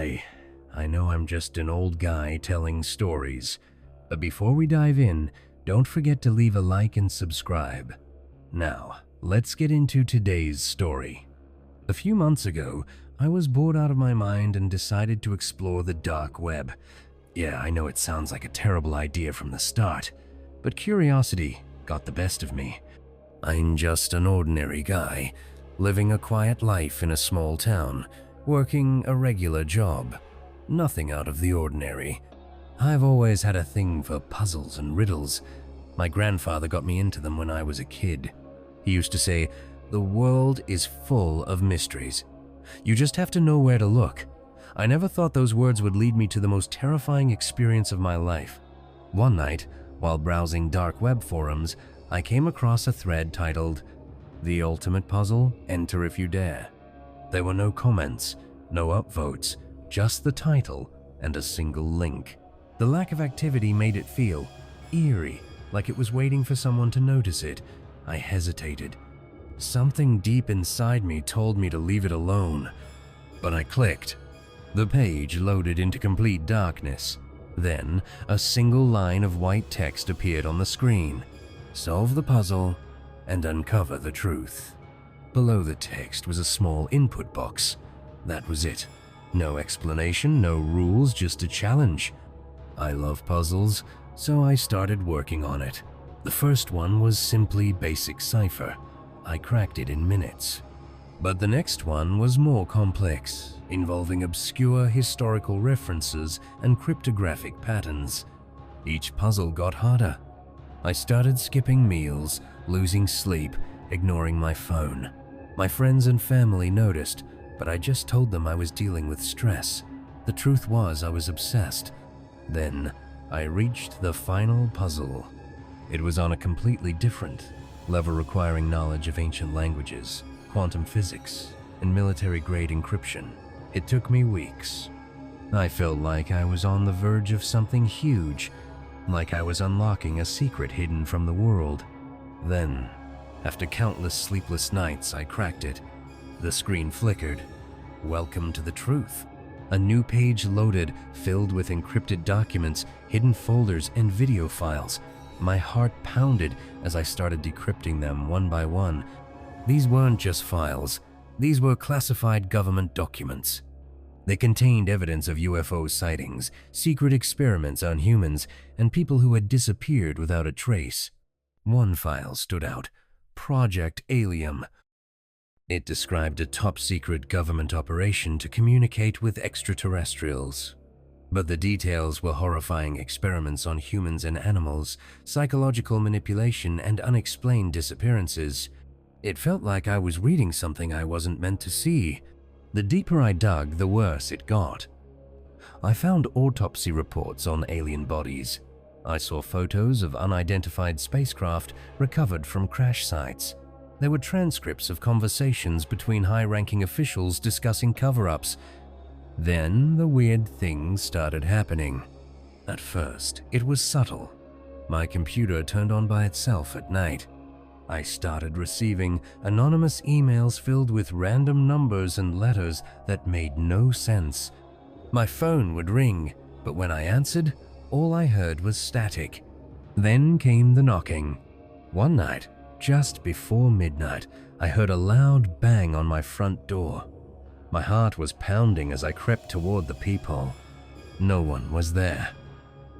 Hey, I know I'm just an old guy telling stories, but before we dive in, don't forget to leave a like and subscribe. Now, let's get into today's story. A few months ago, I was bored out of my mind and decided to explore the dark web. Yeah, I know it sounds like a terrible idea from the start, but curiosity got the best of me. I'm just an ordinary guy, living a quiet life in a small town, working a regular job. Nothing out of the ordinary. I've always had a thing for puzzles and riddles. My grandfather got me into them when I was a kid. He used to say, "The world is full of mysteries. You just have to know where to look." I never thought those words would lead me to the most terrifying experience of my life. One night, while browsing dark web forums, I came across a thread titled, "The Ultimate Puzzle, Enter If You Dare." There were no comments, no upvotes, just the title and a single link. The lack of activity made it feel eerie, like it was waiting for someone to notice it. I hesitated. Something deep inside me told me to leave it alone, but I clicked. The page loaded into complete darkness. Then, a single line of white text appeared on the screen. Solve the puzzle and uncover the truth. Below the text was a small input box. That was it. No explanation, no rules, just a challenge. I love puzzles, so I started working on it. The first one was simply basic cipher. I cracked it in minutes. But the next one was more complex, involving obscure historical references and cryptographic patterns. Each puzzle got harder. I started skipping meals, losing sleep, ignoring my phone. My friends and family noticed, but I just told them I was dealing with stress. The truth was I was obsessed. Then, I reached the final puzzle. It was on a completely different level, requiring knowledge of ancient languages, quantum physics, and military-grade encryption. It took me weeks. I felt like I was on the verge of something huge, like I was unlocking a secret hidden from the world. Then, after countless sleepless nights, I cracked it. The screen flickered. Welcome to the truth. A new page loaded, filled with encrypted documents, hidden folders, and video files. My heart pounded as I started decrypting them one by one. These weren't just files. These were classified government documents. They contained evidence of UFO sightings, secret experiments on humans, and people who had disappeared without a trace. One file stood out. Project Alien. It described a top-secret government operation to communicate with extraterrestrials. But the details were horrifying experiments on humans and animals, psychological manipulation, and unexplained disappearances. It felt like I was reading something I wasn't meant to see. The deeper I dug, the worse it got. I found autopsy reports on alien bodies. I saw photos of unidentified spacecraft recovered from crash sites. There were transcripts of conversations between high-ranking officials discussing cover-ups. Then the weird things started happening. At first, it was subtle. My computer turned on by itself at night. I started receiving anonymous emails filled with random numbers and letters that made no sense. My phone would ring, but when I answered, all I heard was static. Then came the knocking. One night, just before midnight, I heard a loud bang on my front door. My heart was pounding as I crept toward the peephole. No one was there,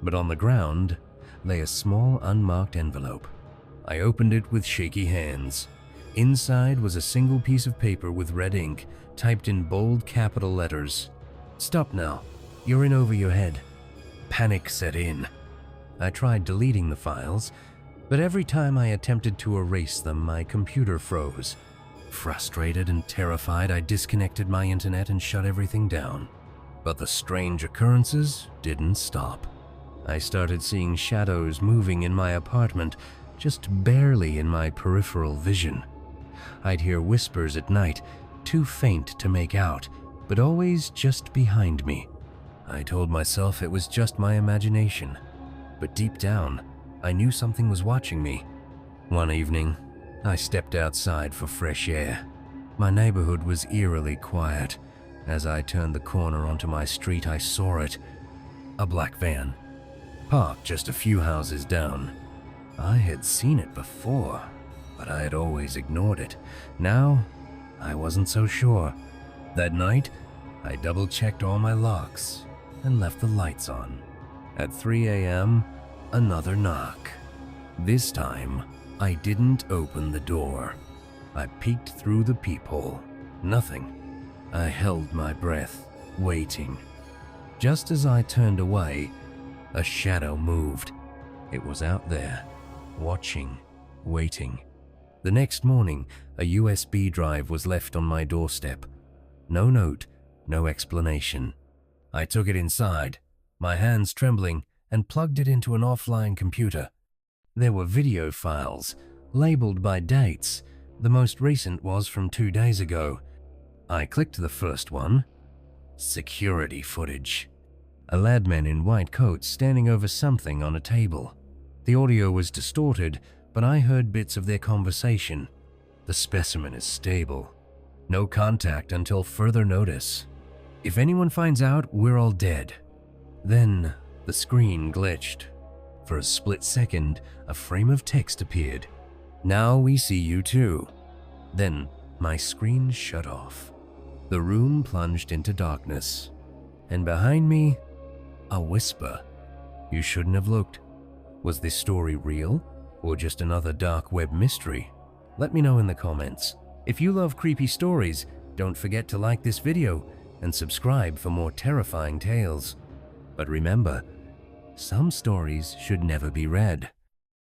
but on the ground lay a small unmarked envelope. I opened it with shaky hands. Inside was a single piece of paper with red ink, typed in bold capital letters. "Stop now. You're in over your head." Panic set in. I tried deleting the files, but every time I attempted to erase them, my computer froze. Frustrated and terrified, I disconnected my internet and shut everything down. But the strange occurrences didn't stop. I started seeing shadows moving in my apartment, just barely in my peripheral vision. I'd hear whispers at night, too faint to make out, but always just behind me. I told myself it was just my imagination, but deep down, I knew something was watching me. One evening, I stepped outside for fresh air. My neighborhood was eerily quiet, As I turned the corner onto my street, I saw it. A black van, parked just a few houses down. I had seen it before, but I had always ignored it. Now, I wasn't so sure. That night, I double-checked all my locks and left the lights on. At 3 a.m., another knock. This time, I didn't open the door. I peeked through the peephole. Nothing. I held my breath, waiting. Just as I turned away, a shadow moved. It was out there, watching, waiting. The next morning, a USB drive was left on my doorstep. No note, no explanation. I took it inside, my hands trembling, and plugged it into an offline computer. There were video files, labeled by dates. The most recent was from 2 days ago. I clicked the first one. Security footage. A ladman in white coat standing over something on a table. The audio was distorted, but I heard bits of their conversation. The specimen is stable. No contact until further notice. If anyone finds out, we're all dead. Then the screen glitched. For a split second, a frame of text appeared. Now we see you too. Then my screen shut off. The room plunged into darkness. And behind me, a whisper. You shouldn't have looked. Was this story real or just another dark web mystery? Let me know in the comments. If you love creepy stories, don't forget to like this video and subscribe for more terrifying tales. But remember, some stories should never be read.